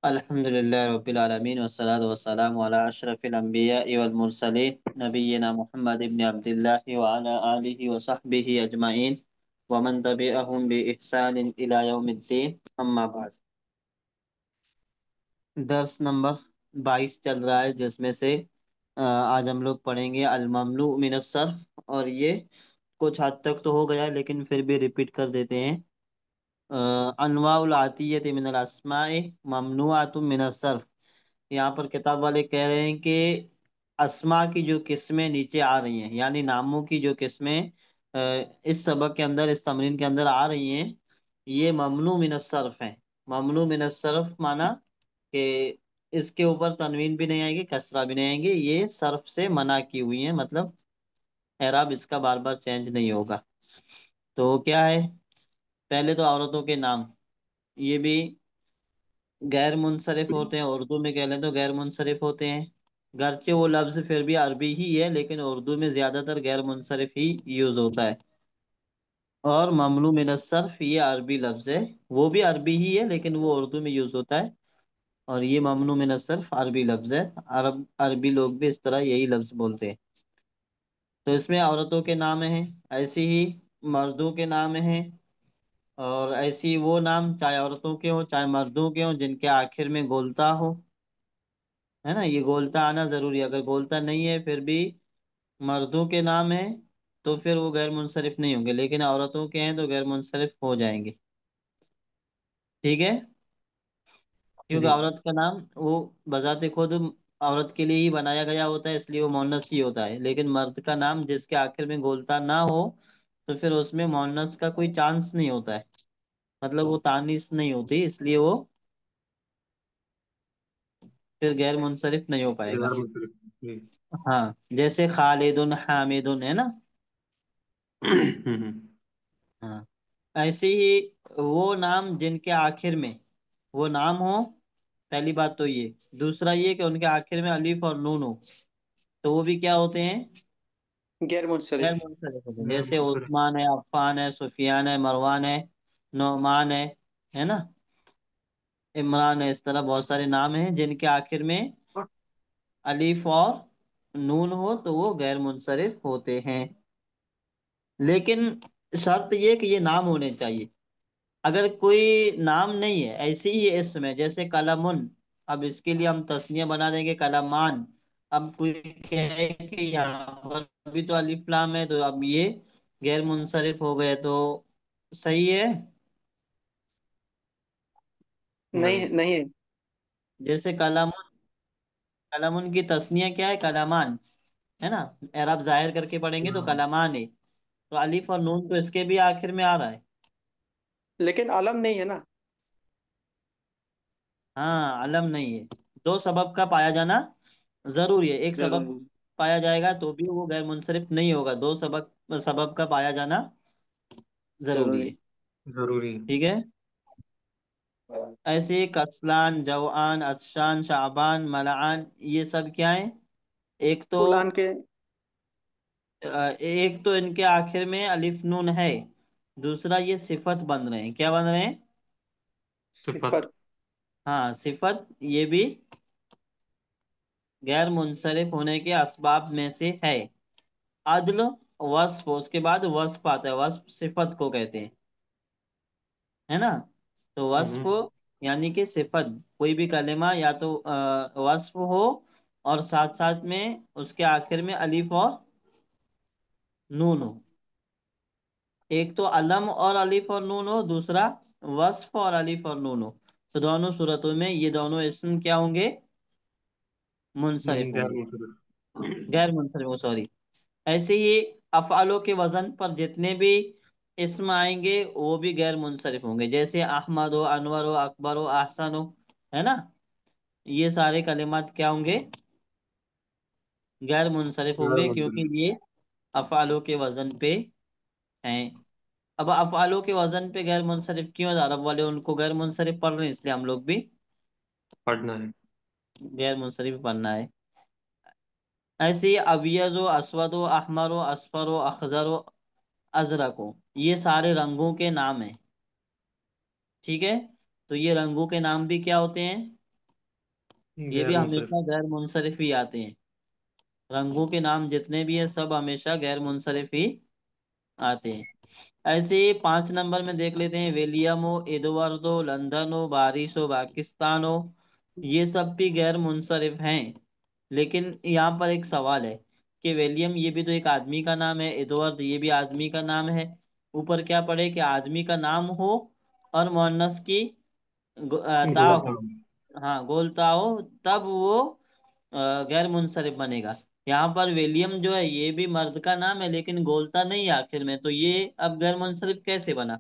अल्हम्दुलिल्लाह रब्बिल आलमीन वस्सलातु वस्सलामु अला अशरफिल अंबिया वल मुरसलीन नबिय्यिना मुहम्मद इब्न अब्दुल्लाह व अला आलिहि व सहबिहि अजमाइन व मन तबिअहुम बि इहसान इला यौमिद्दीन अम्मा बाद। दर्स नंबर 22 चल रहा है जिसमें से आज हम लोग पढ़ेंगे अल ममनू मिनस सर्फ। और ये कुछ हद तक तो हो गया है लेकिन फिर भी रिपीट कर देते हैं। अनवाउल आतियत मिनल अस्माए ममनुआतुम मिनस सर्फ। यहाँ पर किताब वाले कह रहे हैं कि अस्मा की जो किस्में नीचे आ रही हैं यानी नामों की जो किस्में इस सबक के अंदर इस तमरीन के अंदर आ रही हैं, ये ममनू मिनस सर्फ हैं। ममनू मिनस सर्फ माना कि इसके ऊपर तनवीन भी नहीं आएगी, कसरा भी नहीं आएंगे, ये सर्फ से मना की हुई है, मतलब एराब इसका बार बार चेंज नहीं होगा। तो क्या है, पहले तो औरतों के नाम, ये भी गैर मुनसरिफ होते हैं, उर्दू में कह लें तो गैर मुनसरिफ होते हैं। गर्चे वो लफ्ज फिर भी अरबी ही है लेकिन उर्दू में ज्यादातर गैर मुनसरिफ ही यूज होता है। और ममनू मिन सर्फ ये अरबी लफ्ज है, वो भी अरबी ही है लेकिन वो उर्दू में यूज होता है। और ये ममनू मिन सर्फ अरबी लफ्ज है, अरबी लोग भी इस तरह यही लफ्ज बोलते हैं। तो इसमें औरतों के नाम हैं, ऐसे ही मर्दों के नाम हैं। और ऐसी वो नाम चाहे औरतों के हो चाहे मर्दों के हो जिनके आखिर में गोलता हो, है ना, ये गोलता आना जरूरी है। अगर गोलता नहीं है फिर भी मर्दों के नाम है तो फिर वो गैर मुनसरिफ नहीं होंगे, लेकिन औरतों के हैं तो गैर मुनसरिफ हो जाएंगे। ठीक है, क्योंकि जी। औरत का नाम वो बजाते खुद औरत के लिए ही बनाया गया होता है इसलिए वो मोनस ही होता है, लेकिन मर्द का नाम जिसके आखिर में गोलता ना हो तो फिर उसमें मोनस का कोई चांस नहीं होता है, मतलब वो तानीस नहीं होती, इसलिए वो फिर गैर मुनसरिफ नहीं हो पाएगा। यार मुझे जी। हाँ, जैसे खालिदुन हामिदुन है ना। हाँ, ऐसे ही वो नाम जिनके आखिर में वो नाम हो, पहली बात तो ये। दूसरा ये कि उनके आखिर में अलीफ और नून हो, तो वो भी क्या होते हैं, गैर गैर मुंसरिफ। मुनसरिफ होते हैं। गैर जैसे मुंसरिफ। उस्मान है, अफ़ान है, सुफियान है, मरवान है, नोमान है ना, इमरान है, इस तरह बहुत सारे नाम हैं जिनके आखिर में अलीफ और नून हो तो वो गैर मुनसरिफ होते हैं। लेकिन शर्त ये कि ये नाम होने चाहिए। अगर कोई नाम नहीं है, ऐसे ही इसम है जैसे कलमुन, अब इसके लिए हम तस्निया बना देंगे कलमान। अब कोई कहे कि यहाँ पर भी तो अलिफ लाम है तो अब ये गैर मुनसरिफ हो गए, तो सही है। नहीं, नहीं है। जैसे कलमुन, कलमुन की तस्निया क्या है, कलमान, है ना, एराब जाहिर करके पढ़ेंगे तो हाँ। कलमान है। तो अलिफ और नून तो इसके भी आखिर में आ रहा है। लेकिन अलम नहीं है ना। हाँ, अलम नहीं है। दो सबब का पाया जाना जरूरी है, एक सबब जरूरी। पाया जाएगा तो भी वो गैर मुनसरिफ नहीं होगा, दो सबब सबब का पाया जाना जरूरी जरूरी। है। जरूरी। ठीक है, ऐसे कसलान, जवान, अतशान, शाबान, मलान, ये सब क्या है, एक तो फुलान के। एक तो इनके आखिर में अलिफ नून है, दूसरा ये सिफत बन रहे हैं, क्या बन रहे हैं, सिफत। हाँ सिफत, ये भी गैर मुनसरिफ होने के असबाब में से है। अदल, वस्फ, उसके बाद वस्फ आता है, वस्फ सिफत को कहते हैं, है ना। तो वस्फ हम्म। यानी कि सिफत, कोई भी कलेमा या तो वस्फ हो और साथ साथ में उसके आखिर में अलीफ और नून हो। एक तो अलम और अलीफ और नून हो, दूसरा वस्फ और अलीफ और नून हो। तो दोनों सूरतों में ये दोनों इसम क्या होंगे, मुनसरिफ गैर होंगे, मुंसरिफ। गैर मुनसरिफ हो, सॉरी। ऐसे ही अफ़आलों के वजन पर जितने भी इस्म आएंगे वो भी गैर मुनसरिफ होंगे, जैसे अहमद हो, अनवर हो, अकबर हो, अहसन हो, है ना, ये सारे कलिमात क्या होंगे, गैर मुनसरिफ गैर होंगे क्योंकि मुंसरिफ। ये अफ़आलों के वजन पे हैं। अब अफ़आलों के वजन पे गैर मुनसरिफ क्यों है? अरब वाले उनको गैर मुनसरिफ पढ़ रहे हैं इसलिए हम लोग भी पढ़ना है। गैर मुनसरिफ पढ़ना है। ऐसे ही अबियज़ो, अस्वदो, अहमरो, असफरो, अखजरो, अजरको, ये सारे रंगों के नाम हैं। ठीक है, तो ये रंगों के नाम भी क्या होते हैं, ये भी गैर मुंसरिफ। हमेशा गैर मुंसरिफ ही आते हैं। रंगों के नाम जितने भी है सब हमेशा गैर मुंसरिफ ही आते हैं। ऐसे ही 5 नंबर में देख लेते हैं, विलियम हो, एडवर्ड हो, लंदन हो, बारिश हो, पाकिस्तान हो, ये सब भी गैर मुंसरिफ हैं। लेकिन यहाँ पर एक सवाल है कि विलियम ये भी तो एक आदमी का नाम है, एडवर्ड ये भी आदमी का नाम है। ऊपर क्या पढ़े कि आदमी का नाम हो और मुअन्नस की ता हो, गोलता। हाँ गोलता हो, तब वो गैर मुंसरिफ बनेगा। यहाँ पर विलियम जो है ये भी मर्द का नाम है लेकिन गोलता नहीं है आखिर में, तो ये अब गैर मुंसरिफ कैसे बना?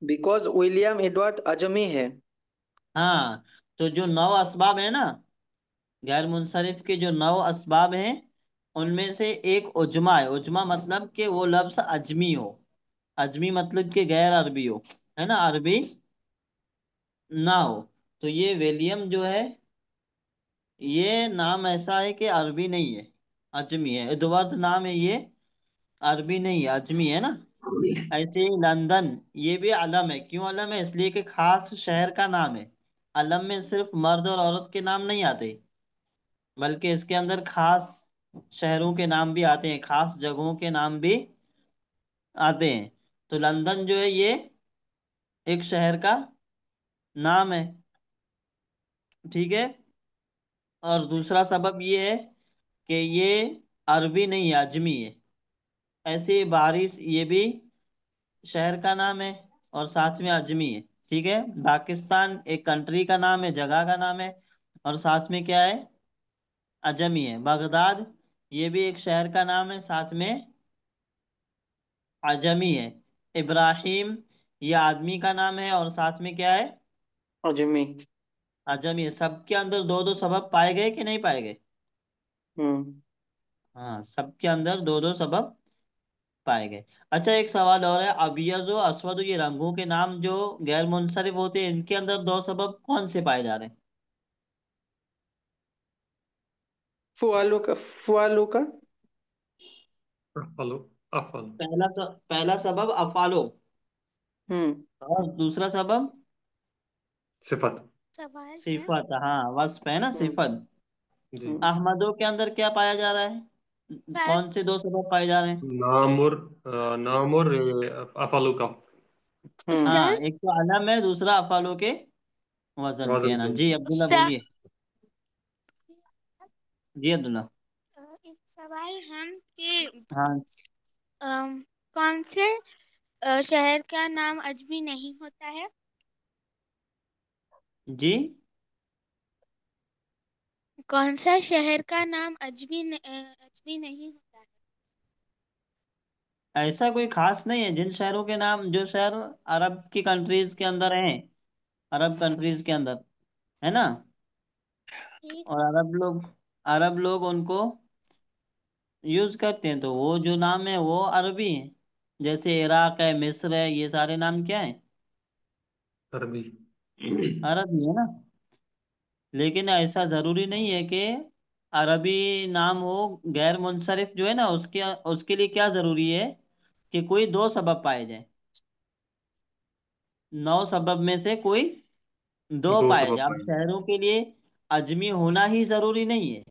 बिकॉज विलियम एडवर्ड अजमी है। हाँ, तो जो 9 असबाब है ना, गैर मुंसरिफ के जो 9 असबाब हैं उनमें से एक उजमा है। उजमा मतलब कि वो लफ्ज अजमी हो। अजमी मतलब कि गैर अरबी हो, है ना, अरबी ना हो। तो ये विलियम जो है ये नाम ऐसा है कि अरबी नहीं है, अजमी है। एडवर्ड नाम है ये, अरबी नहीं है, अजमी है ना। ऐसे ही लंदन, ये भी अलम है। क्यों अलम है? इसलिए कि खास शहर का नाम है। अलम में सिर्फ मर्द और औरत के नाम नहीं आते, बल्कि इसके अंदर खास शहरों के नाम भी आते हैं, खास जगहों के नाम भी आते हैं। तो लंदन जो है ये एक शहर का नाम है, ठीक है। और दूसरा सबब ये है कि ये अरबी नहीं है, अजमी है। ऐसे ही बारिश ये भी शहर का नाम है और साथ में अजमी है, ठीक है। पाकिस्तान एक कंट्री का नाम है, जगह का नाम है, और साथ में क्या है, अजमी है। बगदाद ये भी एक शहर का नाम है, साथ में अजमी है। इब्राहिम ये आदमी का नाम है और साथ में क्या है, अजमी। अजमी है। सबके अंदर दो दो सबब पाए गए कि नहीं पाए गए? हम्म। हाँ, सबके अंदर दो दो सबब पाए गए। अच्छा, एक सवाल और है, अबियज और अस्वद ये रंगों के नाम जो गैर मुनसरिफ होते हैं, इनके अंदर दो सबब कौन से पाए जा रहे हैं? फुआलू का। अफलो। अफल। पहला सबब अफालो, हम्म। और दूसरा सबब सिफत। सवाल है। सिफत, हाँ वस्फ है ना, हम्म। सिफत। जी। हम्म। अहमदों के अंदर क्या पाया जा रहा है, फैल कौन से दो सबब पाए जा रहे हैं? नामुर। नामुर अफलो का हम्म। हाँ, उस्ताद एक तो अलम है, दूसरा अफालो के वजन पे है वजन ना। पे। जी अब्दुल्ला उस्ताद बोलिए। जी अब्दुल्ला। एक सवाल हम कि हाँ कौन से शहर का नाम अजमी नहीं होता है? जी, कौन सा शहर का नाम अजमी नहीं होता है? ऐसा कोई खास नहीं है। जिन शहरों के नाम, जो शहर अरब की कंट्रीज के अंदर हैं, अरब कंट्रीज के अंदर, है ना, ठीक। और अरब लोग उनको यूज करते हैं, तो वो जो नाम है वो अरबी है। जैसे इराक है, मिस्र है, ये सारे नाम क्या है, अरबी। अरबी है ना। लेकिन ऐसा जरूरी नहीं है कि अरबी नाम हो। गैर मुनसरिफ जो है ना, उसके उसके लिए क्या जरूरी है कि कोई दो सबब पाए जाए। 9 सबब में से कोई दो दो पाए सबब जाए। अब पाएंगे। शहरों के लिए अजमी होना ही जरूरी नहीं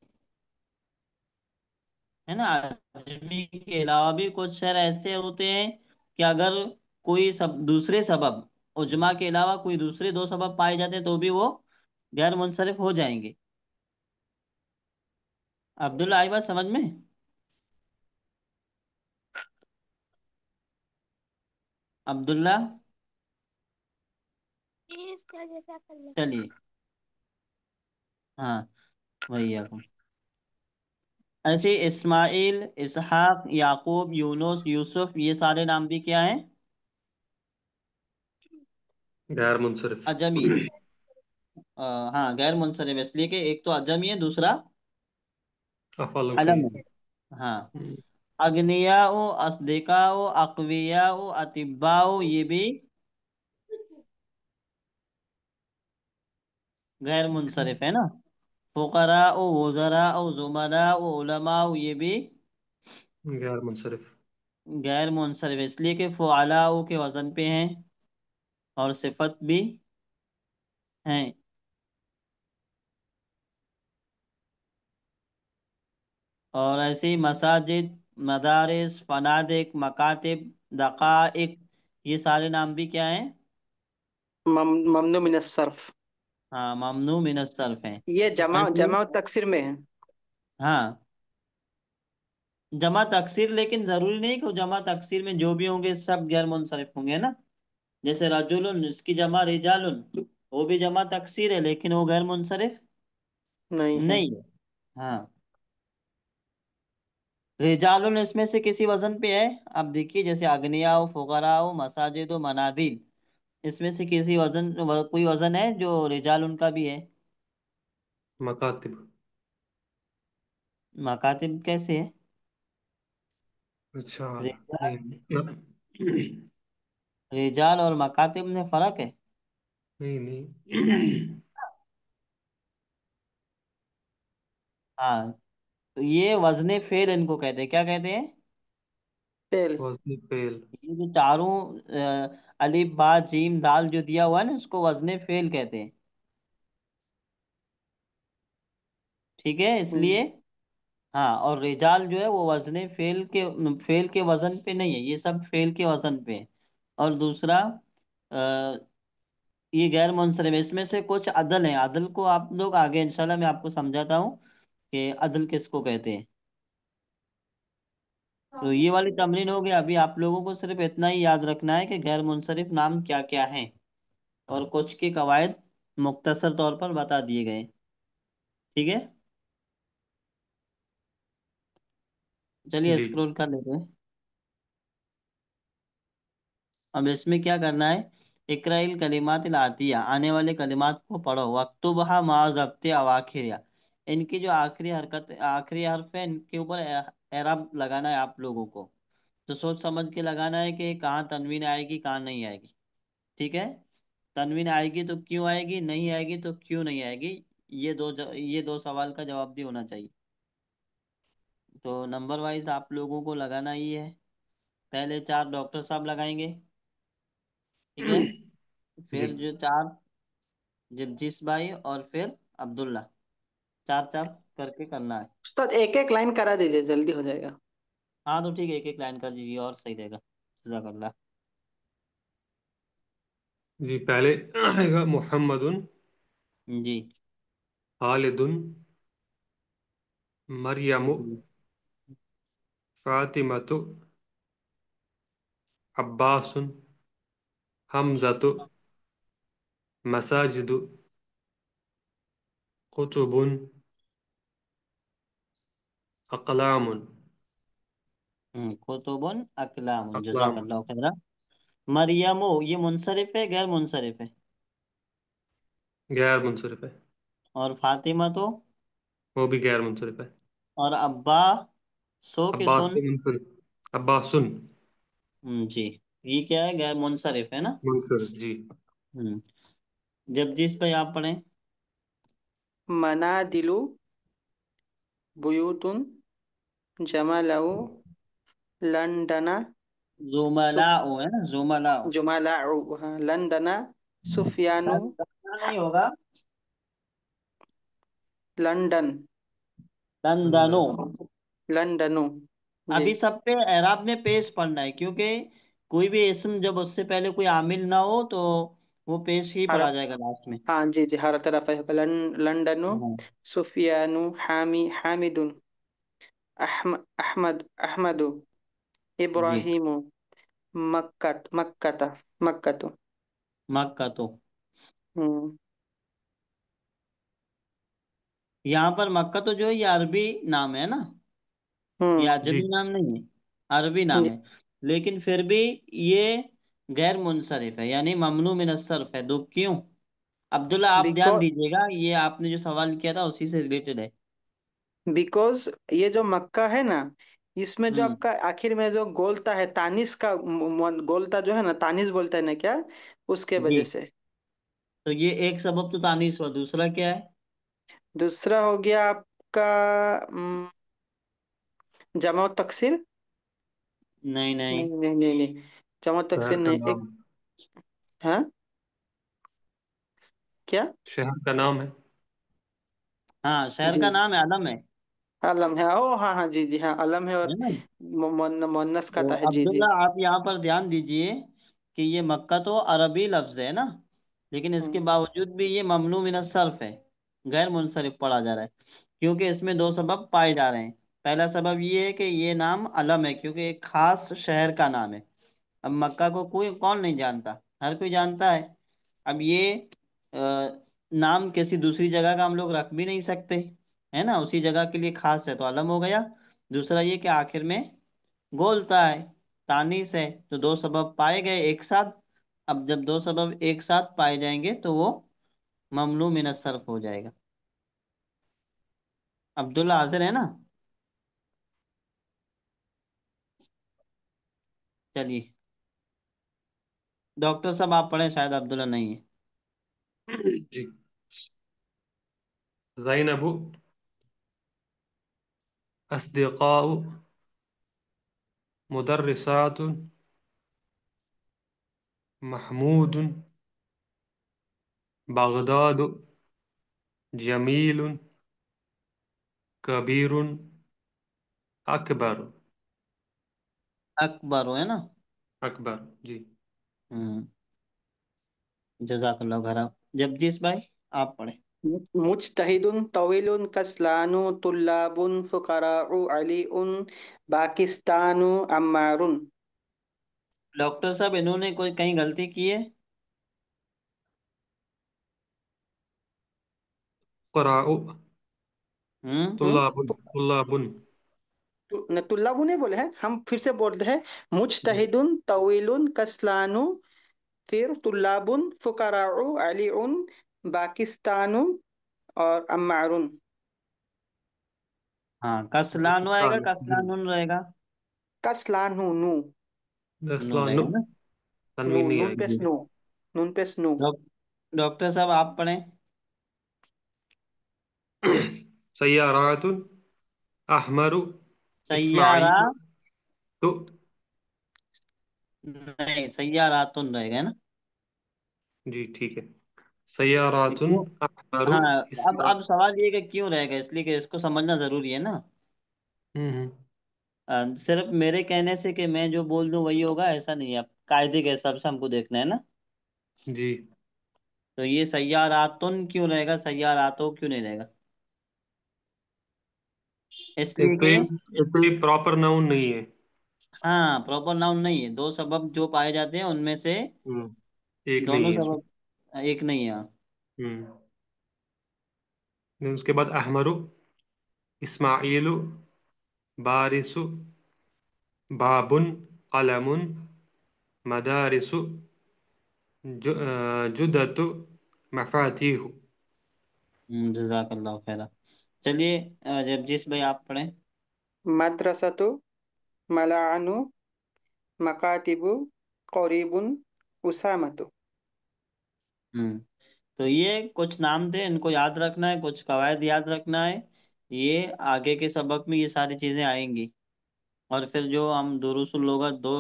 है ना। अजमी के अलावा भी कुछ शहर ऐसे होते हैं कि अगर कोई सब दूसरे सबब, उजमा के अलावा कोई दूसरे दो सबब पाए जाते हैं तो भी वो गैर मुनसरिफ हो जाएंगे। अब्दुल्ला आई बात समझ में? अब्दुल्ला, ये उस्ताद ऐसा कर ले। चलिए। हाँ, वही है। ऐसे इस्माइल, इसहाक, याकूब, यूनुस, यूसुफ, ये सारे नाम भी क्या हैं, गैर मुंसरिफ। अजमी है। हाँ गैर मुनसरिफ इसलिए कि एक तो अजमी है, दूसरा अफलो के। अलम है। हाँ, अग्नियाओ, अस्दिकाओ, अक़वियाओ, अतिब्बाओ, ये भी गैर मुनसरिफ है ना। फुकराओ, वज़राओ, ज़ुमराओ, उलमाओ, ये भी गैर मुंसरिफ। गैर मुनसरिफ इसलिए कि फ़ुअलाओ के वजन पे हैं और सिफत भी हैं। और ऐसे ही मसाजिद, मदारिस, फनादिक, मकातिब, दकाइक, ये सारे नाम भी क्या हैं? ममनू मिन सर्फ। हाँ, ममनू मिन सर्फ हैं। ये जमा ऐसे ही, जमा और तकसीर में है। हाँ, जमा तकसीर, लेकिन जरूरी नहीं कि वो जमा तकसीर में जो भी होंगे सब गैर मुनसरिफ होंगे ना। जैसे रजुलन, इसकी जमा रिजालुन, वो भी जमा तकसीर है लेकिन वो गैर मुनसरिफ नहीं है। नहीं है। हाँ, रिजालुन इसमें से किसी वजन पे है। अब देखिए, जैसे अगनिया हो, फुकरा हो, मसाजिद हो, मनादिल, इसमें से किसी कोई वजन है जो रिजाल उनका भी है? मकातिब। मकातिब कैसे है? अच्छा। रिजाल, नहीं। रिजाल और मकातिब में फर्क है। नहीं नहीं। हाँ, तो ये वजने फेल इनको कहते हैं। क्या कहते हैं? फेल। वजन फेल। ये जो चारों अलिफ बा जीम दाल जो दिया हुआ है ना, उसको वजने फेल कहते हैं। ठीक है, इसलिए। हम्म। हाँ, और रिजाल जो है वो वजने फेल के वजन पे नहीं है, ये सब फेल के वजन पे है। और दूसरा, ये गैर मुनसरिफ है। इसमें से कुछ अदल हैं, अदल को आप लोग आगे इंशाल्लाह मैं आपको समझाता हूँ कि अदल किसको कहते हैं। तो ये वाली तमरीन हो गया। अभी आप लोगों को सिर्फ इतना ही याद रखना है कि गैर मुनसरिफ नाम क्या क्या हैं, और कुछ के कवायद मुख्तसर तौर पर बता दिए गए। ठीक है, चलिए जी स्क्रॉल कर लेते हैं। अब इसमें क्या करना है? इकराइल कलिमातिल आतिया, आने वाले कलिमात को पढ़ो, वक्तुबहा मा ज़ब्ते अवाखिरिया, इनकी जो आखिरी हरकत, आखिरी हर्फ है, इनके ऊपर एराब लगाना है आप लोगों को। तो सोच समझ के लगाना है कि कहाँ तनवीन आएगी, कहाँ नहीं आएगी। ठीक है, तनवीन आएगी तो क्यों आएगी, नहीं आएगी तो क्यों नहीं आएगी, ये दो सवाल का जवाब भी होना चाहिए। तो नंबर वाइज आप लोगों को लगाना ही है। पहले चार डॉक्टर साहब लगाएंगे। ठीक है, जी फिर जो चार जगजीश भाई, और फिर अब्दुल्ला, चार चार करके करना है। उस्ताद एक एक लाइन करा दीजिए, जल्दी हो जाएगा। हाँ, तो ठीक है, एक एक लाइन कर दीजिए और सही रहेगा। जजाकल्लाह। जी। पहले आएगा मुहम्मदुन, जी। खालिदुन, मरियमु, जी। फातिमतु, अब्बासुन, हमजतु, मसाजिदु, कुतुबुन, अकलामुन। कुतुबुन अकलामुन, अकलामुन। जजाकल्लाह खैरा। मरियमो, ये मुनसरिफ है गैर मुनसरिफ है? गैर मुंसरिफ है। और फातिमा तो? वो भी गैर मुंसरिफ है। और अब्बा, सो के अब्बास सुन। तो मुंसरिफ, अब्बासुन जी, ये क्या है, गैर मुनसरिफ है ना। मुंसरिफ। जी। हम्म जब जिस पे आप पढ़ें। मनादिलु, बुयूतुन, जमालउ, लंदना, जुमला सुफ ओ है ना, जुमला। जुमालाउ, हाँ, लंदना, सुफियानु, नहीं होगा, लंदन, तंदनो। लंदन। लंदनु। जी। अभी सब पे एराब में पेश पढ़ना है, क्योंकि कोई भी इसम जब उससे पहले कोई आमिल ना हो तो वो पेश ही हर पढ़ा जाएगा लास्ट में। हाँ जी जी, हर तरफ है। लंदनु, हाँ। सुफियानु, हामिदुन, अहमदु, जी। इब्राहिमु, मक्कत मक्कतु। मक्का तो, हम्म। यहाँ पर मक्का तो जो है ये अरबी नाम है ना, ये जी। अजमी नाम नहीं है, अरबी नाम जी। है। लेकिन फिर भी ये गैर मुनसरिफ है, यानी ममनू मिन सर्फ है। दो क्यों? अब्दुल्ला आप ध्यान बिकॉज दीजिएगा, ये आपने जो सवाल किया था उसी से रिलेटेड है। बिकॉज ये जो मक्का है ना, इसमें जो हम्म आपका आखिर में जो गोलता है, तानिस का गोलता जो है ना, तानिस बोलता है ना क्या, उसके जी, वजह से। तो ये एक सबब तो तानीस हुआ, दूसरा क्या है? दूसरा हो गया आपका जमा और तकसीर। नहीं नहीं। नहीं नहीं नहीं नहीं, जमा और तकसीर शहर का नहीं, एक। नाम। हाँ, क्या? शहर का नाम है। हाँ, शहर जी। का नाम है, आलम है। अलम है, ओ हाँ हाँ जी जी हाँ, अलम है है और ना। मोन्नस का तो था है, जी अब्दुल्ला जी। आप यहाँ पर ध्यान दीजिए कि ये मक्का तो अरबी लफ्ज है ना, लेकिन इसके हम्म। बावजूद भी ये ममनू मिन सर्फ है, गैर मुनसरिफ पढ़ा जा रहा है, क्योंकि इसमें दो सबब पाए जा रहे हैं। पहला सबब ये है कि ये नाम अलम है, क्योंकि एक खास शहर का नाम है। अब मक्का को कोई कौन नहीं जानता, हर कोई जानता है। अब ये नाम किसी दूसरी जगह का हम लोग रख भी नहीं सकते, है ना, उसी जगह के लिए खास है तो अलम हो गया। दूसरा ये कि आखिर में गोलता है, तानीस है, तो दो सबब पाए गए एक साथ। अब जब दो सबब एक साथ पाए जाएंगे तो वो ममनू मिन सर्फ हो जाएगा। अब्दुल्ला हाजिर है ना। चलिए, डॉक्टर साहब आप पढ़े, शायद अब्दुल्ला नहीं है। जी। ज़ैनब अस्दिक़ाउ मुदर्रिसात महमूद बगदाद जमील कबीर अकबर। अकबर है ना। अकबर जी। हम्म। जजाकल्लाह खैर। जगदीश भाई आप पढ़े। मुज्तहिदुन तवीलुन कस्लानु तुल्लाबुन फुकराउ अलीउन पाकिस्तानु अम्मारुन। डॉक्टर साहब इन्होंने कोई कहीं गलती की है। क़ुराउ हम्म। तुल्लाबुन तुल्लाबुन। तुल्लाबु नहीं बोले हैं, हम फिर से बोलते हैं। मुज्तहिदुन तवीलुन कस्लानु, फिर तुल्लाबुन फुकराउ अलीउन पाकिस्तानु और अम्मारुन। हाँ, कसलानु आएगा, पाकिस्तान जी। कसलानुन रहेगा। कस्लानु नु, नो दसला नु, रहेगा ना। तनवीन नहीं नून पे आएगी। स्नो, नून पे स्नो। डॉक्टर साहब आप पढ़े। सय्यारातुन अहमरु सैयारा। इस्माइल तो। नहीं, सैयारातुन रहेगा ना। जी ठीक है। सय्यारातुन क्यों। अहमरु हाँ। इस्मा। अब सवाल ये कि क्यों रहेगा, इसलिए कि इसको समझना जरूरी है ना। हम्म। सिर्फ मेरे कहने से कि मैं जो बोल दूं वही होगा ऐसा नहीं है, अब कायदे के हिसाब से हमको देखना है ना। जी। तो ये सैयारातुन क्यों रहेगा, सैयारातो क्यों नहीं रहेगा। इसलिए एक तो कि ये एक तो ये प्रॉपर नाउन नहीं है। हाँ, प्रॉपर नाउन नहीं है, दो सबब जो पाए जाते हैं उनमें से हम्म। एक नहीं दोनों है इसमें। सबब एक नहीं है। हम्म। फिर उसके बाद अहमरु इस्माइलु बारिसु बाबुन कलमुन मदारिसु जुदतु मफातीहु। जजाकल्लाह खैरा। चलिए, जगदीश भाई आप पढ़ें। मद्रसतु मलाअनु मकातिबु करीबुन उसामतु। हम्म। तो ये कुछ नाम थे, इनको याद रखना है, कुछ कवायद याद रखना है। ये आगे के सबक में ये सारी चीजें आएंगी। और फिर जो हम दुरूसुल लुगत दो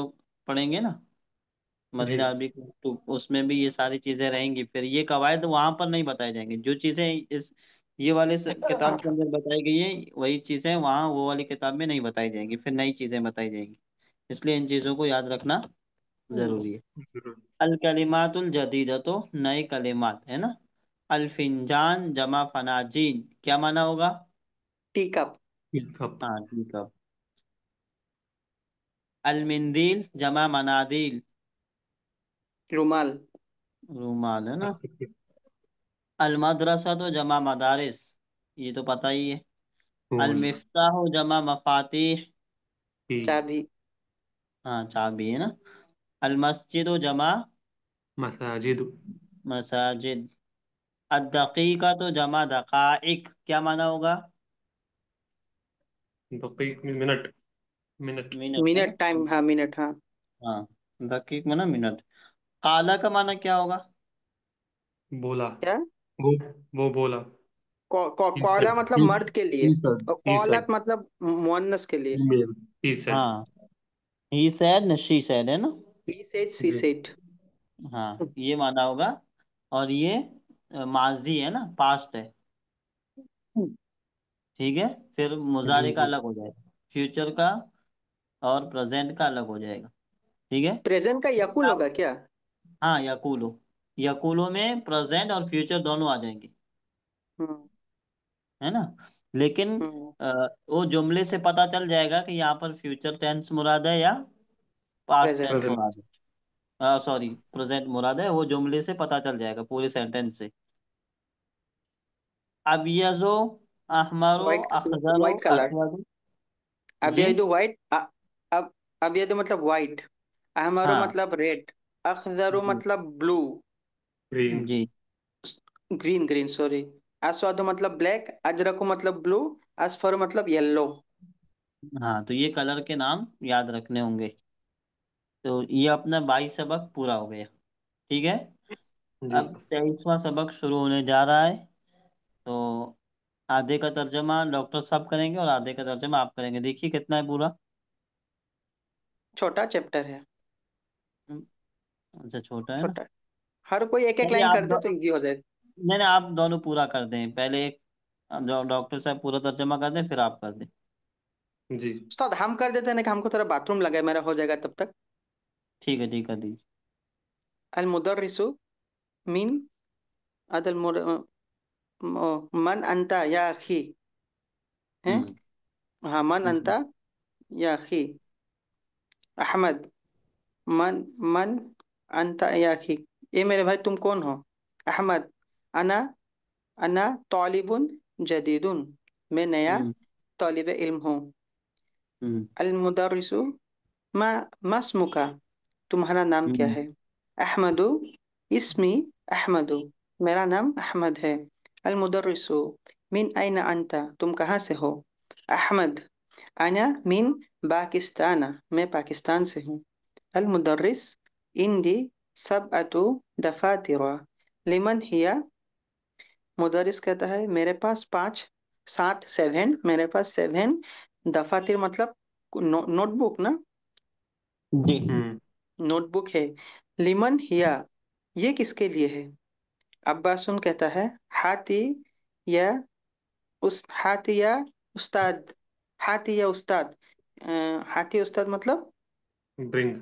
पढ़ेंगे ना, जी। मदीना अरबी की, तो उसमें भी ये सारी चीजें रहेंगी। फिर ये कवायद वहां पर नहीं बताए जाएंगे, जो चीजें इस ये वाले किताब के अंदर बताई गई है वही चीजें वहां वो वाली किताब में नहीं बताई जाएंगी, फिर नई चीजें बताई जाएंगी। इसलिए इन चीजों को याद रखना जरूरी है। जरूर। अल कलिमातुल जदीदा तो नए कलिमात है ना। अल फिंजान जमा फनाजीन क्या माना होगा। Tea cup. कप। हाँ, ठीक है। अल मिंदील जमा मनादिल, रुमाल। रूमाल है ना। अल मदरसा तो जमा मदारिस, ये तो पता ही है। अल फूल मिफ्ताह जमा मफातिह, की चाबी। हाँ चाबी है ना। अल मस्जिद जमा मसाजिद मसाजिद। अद दकीका तो जमा दकाइक क्या माना होगा। दकीक मिनट। मिनट। मिनट है ना। मिनट, टाइम, हाँ मिनट हाँ। हाँ, दकीक माना मिनट। काला का माना क्या होगा। बोला। क्या? वो वो बोला। he कौला said मतलब he मर्द के लिए, he said और he कौलत said मतलब मुअन्नस के लिए। email he said। हाँ, ही सैड न शी सैड है ना। ही सेड सी जी। सेड। हाँ, ये माना होगा। और ये माजी है ना, पास्ट है। ठीक है। फिर जी मुजारे का जी। अलग हो जाएगा, फ्यूचर का और प्रेजेंट का अलग हो जाएगा। ठीक है। प्रेजेंट का यकुल अब होगा क्या? हाँ, यकूलो, यकूलो में प्रेजेंट और फ्यूचर दोनों आ जाएंगे, हम्म। है ना। लेकिन हम्म। वो जुमले से पता चल जाएगा कि यहाँ पर फ्यूचर टेंस मुराद है या पास्ट प्रेजेंट। Tense present. मुराद है, सॉरी प्रेजेंट मुराद है, वो जुमले से पता चल जाएगा पूरे सेंटेंस से। अबियजो, अहमरो, व्हाइट, अखजरो, व्हाइट कलर। असवदो। अब जी। ये जो व्हाइट, अब ये जो मतलब व्हाइट, अहमरो हाँ। मतलब रेड, अखजरो जी। मतलब ब्लू, ग्रीन। जी। ग्रीन, ग्रीन सॉरी, अस्वादो मतलब ब्लैक, अजरको मतलब ब्लू, असफर मतलब येलो। हाँ, तो ये कलर के नाम याद रखने होंगे। तो ये अपना 22 सबक पूरा हो गया। ठीक है। जी। अब 23वां सबक शुरू होने जा रहा है। तो आधे का तर्जमा डॉक्टर साहब करेंगे और आधे का तर्जमा आप करेंगे। देखिए कितना है पूरा। छोटा चैप्टर है। हम्म, अच्छा, छोटा है ना। छोटा, हर कोई एक एक पहले लाइन आप कर दे तो इजी हो जाए। नहीं नहीं, आप दोनों पूरा कर दें पहले एक। डॉक्टर साहब पूरा तर्जमा कर दें, फिर आप कर दें। जी। उस्ताद हम कर देते हैं ना, कि हमको थोड़ा बाथरूम लगा है, मेरा हो जाएगा तब तक। ठीक है, ठीक है, दीजिए। अल मुदर्रिसु मिन अदल मन अंता या अखी, है। हम्म। हाँ, मन हम्म। अंता या अखी, अहमद, मन, मन अंता या अखी, ये मेरे भाई तुम कौन हो? अहमद, अना, अना तालिबुन जदीदुन, मैं नया हम्म। तालिब इल्म हूँ। हम्म। अल मुदर्रिसु, मा मस्मुका, तुम्हारा नाम क्या हम्म। है? अहमदु, इस्मी अहमदु, मेरा नाम अहमद है। अल मुदर्रिसु, मिन अइना अंता, तुम कहाँ से हो? अहमद, अना मिन पाकिस्तान, मैं पाकिस्तान से हूँ। अल मुदर्रिस, इंदी सबअतु दफातिरा, लिमन हिया, मुदर्रिस कहता है मेरे पास पांच, सात, सेवन, मेरे पास सेवन दफातिर मतलब नोटबुक ना, जी। हम्म। नोटबुक है। लिमन हिया, ये किसके लिए है? अब्बासुन कहता है हाथी या हाथी या उस्ताद, हाथी या उस्ताद, हाथी उस्ताद मतलब, ब्रिंग।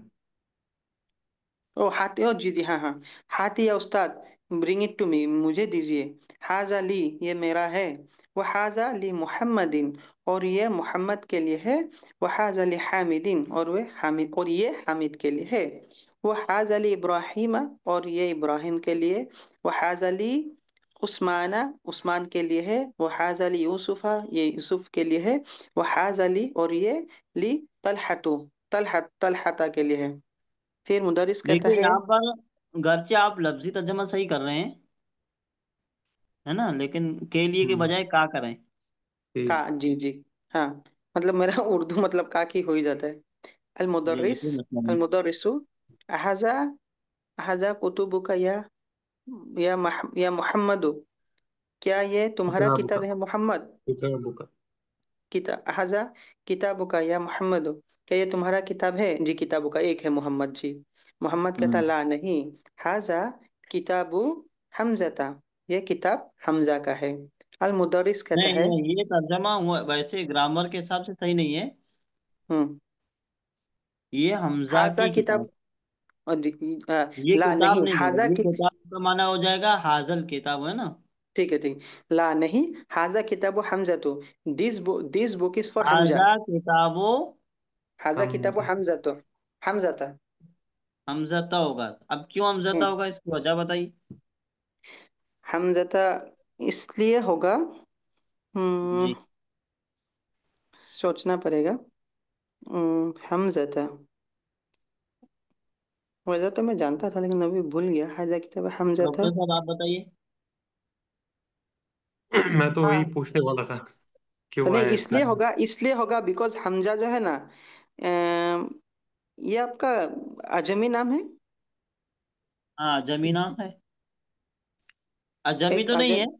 ओ हाथी, ओ जी जी, हाँ हाँ, हाथी या उस्ताद, ब्रिंग इट टू मी, मुझे दीजिए। हाजा ली, ये मेरा है। वह हाजा ली मुहम्मदिन, और ये मोहम्मद के लिए है। वह हाजा ली हामिदिन, और वे हामिद, और ये हामिद के लिए है। वह हाजा ली इब्राहिमा, और ये इब्राहिम के लिए। वह हाजा ली उस्माना, उस्मान के लिए है। वह हाजा ली यूसुफा, ये यूसुफ के लिए है। वह हाजा ली, और ये ली तलहतु, तलहत, तलहता के लिए है। फिर मुदरिस कहता देखिए है, यहाँ पर गर्चे आप लफ्जी तर्जमा सही कर रहे हैं, है ना, लेकिन के लिए के हम्म। बजाय का करें। का, जी जी, हाँ, मतलब मेरा उर्दू मतलब का की हो ही जाता है। अल जी जी, मुदर्रिस, कोई मसला अल नहीं। मुदर्रिसु, अहजा, अहजा कुतुबुका या मोहम्मदु, क्या ये तुम्हारा किताब किताब का। है मोहम्मद? किताब का। किताब, अहजा किताबुका या मोहम्मदु, क्या ये तुम्हारा किताब है? जी, किताबुका एक है मोहम्मद जी। मोहम्मद कहता हम्म। ला नहीं, हाजा किताबु हमजता, ये किताब हमजा का है। अल मुदर्रिस कहता नहीं है, नहीं, ये तर्जमा वैसे ग्रामर के हिसाब से सही नहीं है। हम्म, ये हमजा हाजा की किताब। किताब, ये ला किताब नहीं, नहीं होगा, हाजा ये की, किताब का माना हो जाएगा हाजल किताब, है ना। ठीक है ठीक, ला नहीं, हाजा किताबु हमजा तो, this book is for Hamza, हाजा किताबो हाजा किताबु हमजा। हमजा तो, हमजा था। हमजता होगा। अब क्यों हमजता हम्म, होगा, इसकी वजह बताइए। हमजा था इसलिए होगा, जी। सोचना पड़ेगा। हमजा था, वजह तो मैं जानता था लेकिन अभी भूल गया। हाजा किताबु हमजा था। डॉक्टर साहब आप बताइए। मैं तो वही हाँ, पूछने वाला था, क्यों नहीं आया इसका। इसलिए होगा बिकॉज हमजा जो है ना, ये आपका अजमी नाम है। हाँ, जमी नाम है। अजमी एक तो नहीं है। अजम,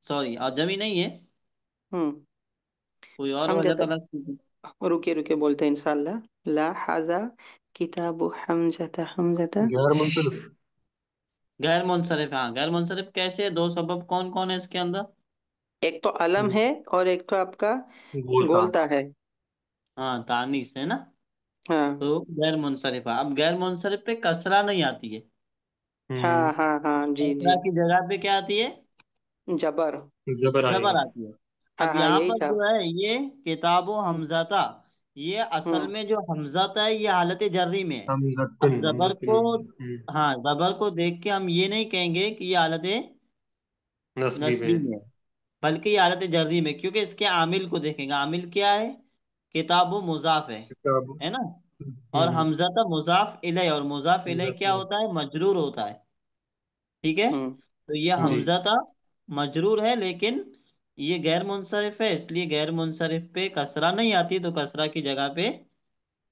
सॉरी, अजमी नहीं है। हम्म, कोई और हम वजह जाता, तलाश कीजिए। रुके रुके बोलते हैं इंशाल्लाह। ला हाजा किताबु हमजता, हमजता, गैर मुंसलिफ। गैर मुनसरिफ, हाँ गैर मुनसरिफ कैसे है, दो सबब कौन कौन है इसके अंदर। एक तो अलम है और एक तो आपका गोलता। गोलता है। हाँ, तानीस है ना। हाँ तो गैर मुनसरिफा, अब गैर मुनसरिफ पे कसरा नहीं आती है। हम्म। हाँ हाँ हाँ, जी कसरा जी। की जगह पे क्या आती है? जबर। जबर जबर आएगा। आती है। हाँ अब हाँ, यहाँ यही पर था। जो है ये किताबो हमजाता, ये असल हम्म में जो हमजाता है ये हालत जर्री में है। हमजतन अब जबर लेकिन। को, हाँ, जबर को देख के हम ये नहीं कहेंगे कि ये हालत नस्बी नस्बी में। में है, बल्कि ये हालत जर्री में, क्योंकि इसके आमिल को देखेंगे। आमिल क्या है? किताबो मुजाफ किताब। है ना। और हम्म। हमजाता मुजाफ इलय, और मुजाफ इलय क्या मुजफ्फर। होता है? मजरूर होता है। ठीक है। हम्म तो ये जी। हम्म हमजाता मजरूर है, लेकिन ये गैर मुनसरिफ है, इसलिए गैर मुनसरिफ पे कसरा नहीं आती, तो कसरा की जगह पे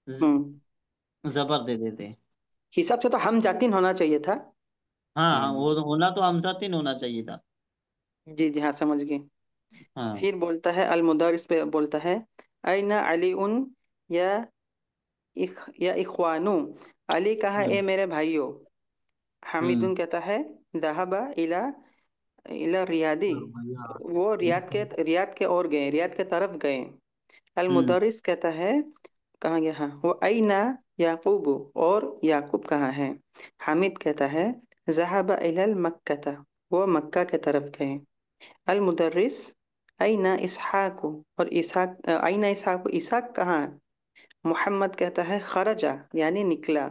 ज- हम्म। जबर दे देते हैं। हिसाब से तो हम जातिन होना चाहिए था। हाँ हाँ, हम्म। वो होना तो हमजातिन होना चाहिए था। जी जी, हाँ समझ गए। हाँ। फिर बोलता है अल मुदर्रिस पे बोलता है, अइना अली उन या या इख्वानु। अली कहा हम्म। ए मेरे भाइयों। हम्म। हामिदुन कहता है दहबा इला इला रियादी। हाँ, भैया। वो रियाद के ओर गए, रियाद के तरफ गए। अल हम्म। मुदर्रिस कहता है कहाँ गया, हाँ, वो अइना याकूब, और याकूब कहाँ है। हामिद कहता है जहाबा इलल मक्कता, वो मक्का के तरफ गए। अल मुदर्रिस अइना इसहाक, और इसहाक अइना इसहाक, इसहाक कहाँ है। मोहम्मद कहता है खरजा, यानी निकला।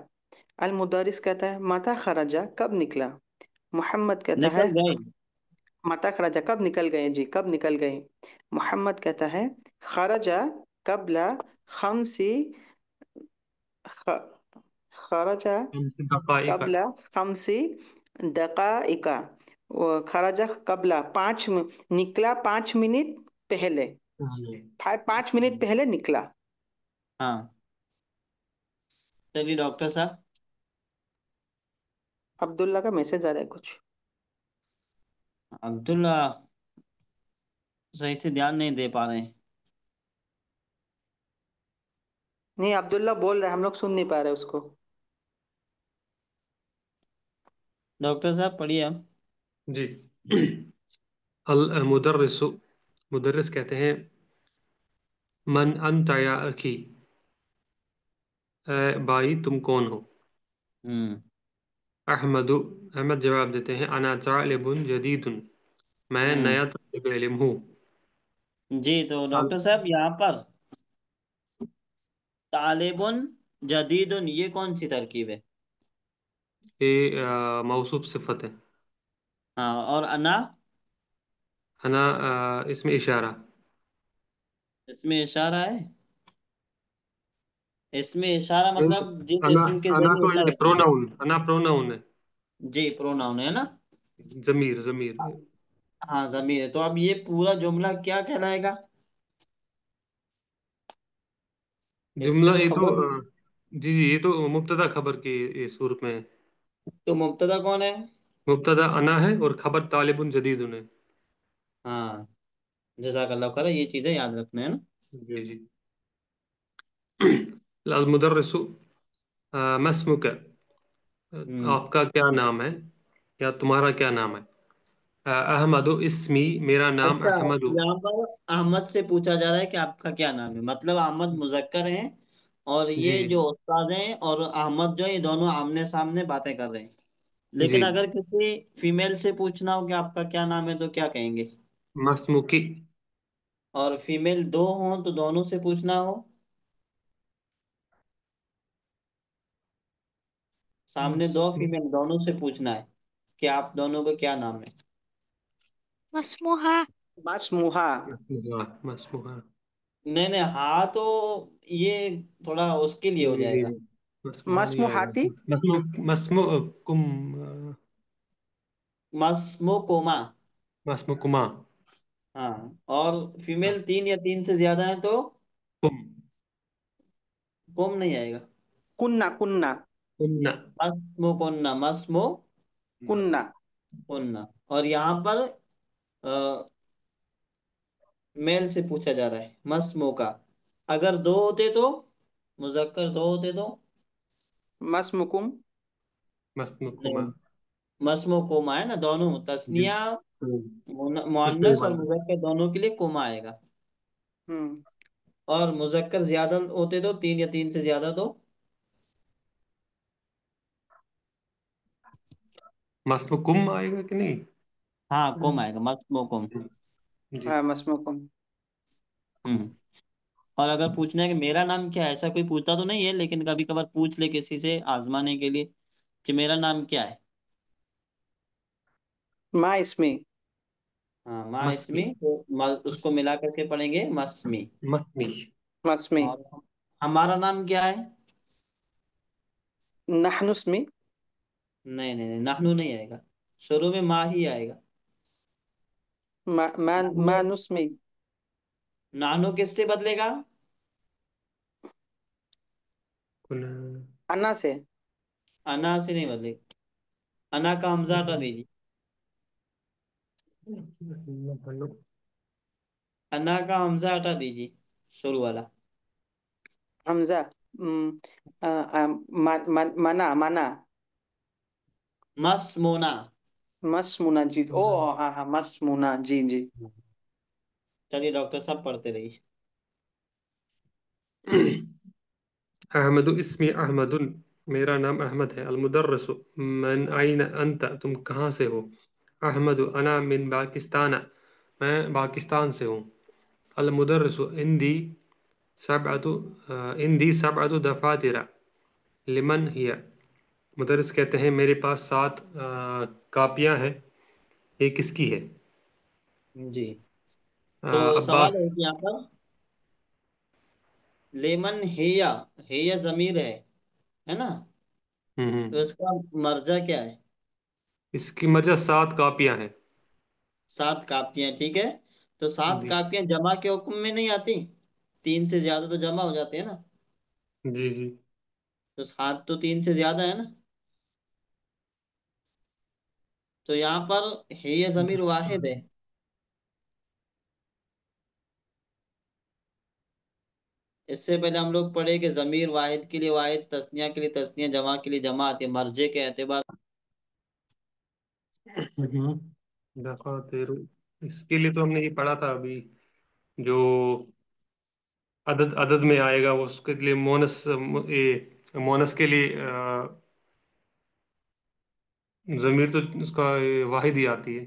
अल मुदर्रिस कहता है मता खरजा, कब निकला। मोहम्मद कहता है निकल गए। मता खरजा, कब निकल गए जी, कब निकल गए। मोहम्मद कहता है खरजा कबला खमसी, ख- खरजा हमसे दकाइक। कबला खमसी दकाइका। वो खरजा कबला निकला 5 मिनट पहले। 5 मिनट पहले निकला। हाँ, चलिए डॉक्टर साहब। अब्दुल्ला का मैसेज आ रहा है कुछ। अब्दुल्ला सही से ध्यान नहीं दे पा रहे हैं। नहीं, अब्दुल्ला बोल रहा है, हम लोग सुन नहीं पा रहे उसको। डॉक्टर साहब पढ़िए आप। जी। अल मुदर्रिसु, मुदर्रिस कहते हैं मन अंत या अखी, ए भाई तुम कौन हो। हम्म। अहमदु, अहमद जवाब देते हैं अना तालिबुन जदीदुन, मैं हम्म। नया तालिब इल्म हूँ। जी, तो अल डॉक्टर साहब यहाँ पर तालिबुन जदीदुन, ये कौन सी तरकीब है? ये मौसूफ सिफत है। हाँ, और अना? अना इसमें इशारा। इसमें इशारा है। इसमें इशारा ये मतलब जिस अना, जिस्म के अना जरिए तो इशारा ये किया जाए। प्रोनाउन, अना प्रोनाउन है। जी, प्रोनाउन है ना। जमीर, जमीर। हाँ, जमीर है, तो अब ये पूरा जुमला क्या कहलाएगा? इसमें जुमला तो ये तो खबर। जी जी, ये तो मुब्तदा खबर की ये सूरत में है। तो मुब्तदा कौन है? मुब्तदा अना है और खबर तालिबुन जदीदुन है। हाँ, जज़ाकल्लाह खैर, ये चीजें याद रखना है ना। जी जी। अल मुदर्रिसु मस्मुक, हम्म। आपका क्या नाम है, या तुम्हारा क्या नाम है। अहमदु इस्मी, मेरा नाम अच्छा, अहमदु। यहाँ पर अहमद से पूछा जा रहा है कि आपका क्या नाम है, मतलब अहमद मुजक्कर हैं, और जी ये जी जो उस्ताद हैं और अहमद जो है, ये दोनों आमने सामने बातें कर रहे हैं। जी। लेकिन अगर किसी फीमेल से पूछना हो कि आपका क्या नाम है, तो क्या कहेंगे? मस्मुकी। और फीमेल दो हों तो दोनों से पूछना हो, सामने दो मस्मु फीमेल, दोनों से पूछना है कि आप दोनों का क्या नाम है। मसमुहा। मासूहा। मस्मुहा, मस्मुहा। नहीं नहीं, हाँ तो ये थोड़ा उसके लिए हो जी जी जाएगा। जी। मस्मुहा नहीं आएगा। मसमुहाती। मस्मु, मस्मु कुम, मस्मो कोमा। मस्मुकुमा। हाँ, और फीमेल तीन या तीन से ज्यादा है तो कुम, कोम नहीं आएगा। कुन्ना कुन्ना। कुन्ना। मस्मो कोन्ना, मस्मो कुन्ना। कोन्ना। और यहाँ पर मेल से पूछा जा रहा है मस्मो का। अगर दो होते तो, मुजक्कर दो होते तो, मसमुकुम। मस्मुकुमा। नहीं, मस्मो कोमा है ना, दोनों जी तस्निया। कुछ नहीं मुअन्नस और मालूम। मुज़क्कर दोनों के लिए कोमा आएगा। हम्म। और मुज़क्कर ज्यादा होते तो तीन या तीन से ज्यादा तो मसमुकुम आएगा कि नहीं? हाँ कोम हम्म, आएगा, मस्त मोकुम। जी। हाँ मसमुकुम। हम्म। और अगर पूछना है कि मेरा नाम क्या है, ऐसा कोई पूछता तो नहीं है, लेकिन कभी कभार पूछ ले किसी से आजमाने के लिए कि मेरा नाम क्या है। मा इसमी। हाँ माँ मस्मी। इसमी तो उसको मिला करके पढ़ेंगे मस्मी। मस्मी। मस्मी। और हमारा नाम क्या है? नहनु इसमी। नहीं नहीं नहीं, नाहनु नहीं आएगा, शुरू में माँ ही आएगा। मा नाहनु, नुस्मी। नाहनु किससे बदलेगा? कुन। अन्ना से। अना से नहीं बदलेगा। अना का हमजा हटा दीजिए। अना का हमजा हटा दीजिए, शुरू वाला। हमजा। मना मना। मसमोना। मसमुना जी, ओ हाँ हाँ मसमुना जी जी। चलिए डॉक्टर साहब पढ़ते रहिए। अहमद इस्मी अहमदुन, मेरा नाम अहमद है। अलमुदर्रस, मन आइन अंत, तुम कहाँ से हो? अहमद अना मिन पाकिस्तान, मैं पाकिस्तान से हूँ। अलमुदर्रस इंदी सबअतु इंदी सबअतु दफातिरा, लिमन हिया। मुदर्रिस कहते हैं मेरे पास 7 कापियाँ हैं, ये किसकी है? जी। तो अब्बास। सवाल है कि यहाँ पर लेमन हेया, हेया जमीर है ना? तो हम्म। इसका मर्जा क्या है? इसकी वजह 7 कापियाँ हैं। 7 कापियां, ठीक है। तो 7 जी कापियां जमा के हुक्म में नहीं आती, तीन से ज्यादा तो जमा हो जाते हैं ना। जी जी। तो 7 तो तीन से ज्यादा है ना। तो यहाँ पर हेया जमीर वाहिद है। इससे पहले हम लोग पढ़े कि जमीर वाहिद के लिए वाहिद, तस्निया के लिए तस्निया, जमा के लिए जमा आती है, मर्जे के एतबार। दफा तेरु, इसके लिए तो हमने ये पढ़ा था अभी, जो अदद अदद में आएगा वो उसके लिए मोनस, ये मोनस के लिए जमीर तो उसका ये वाहिद ही आती है।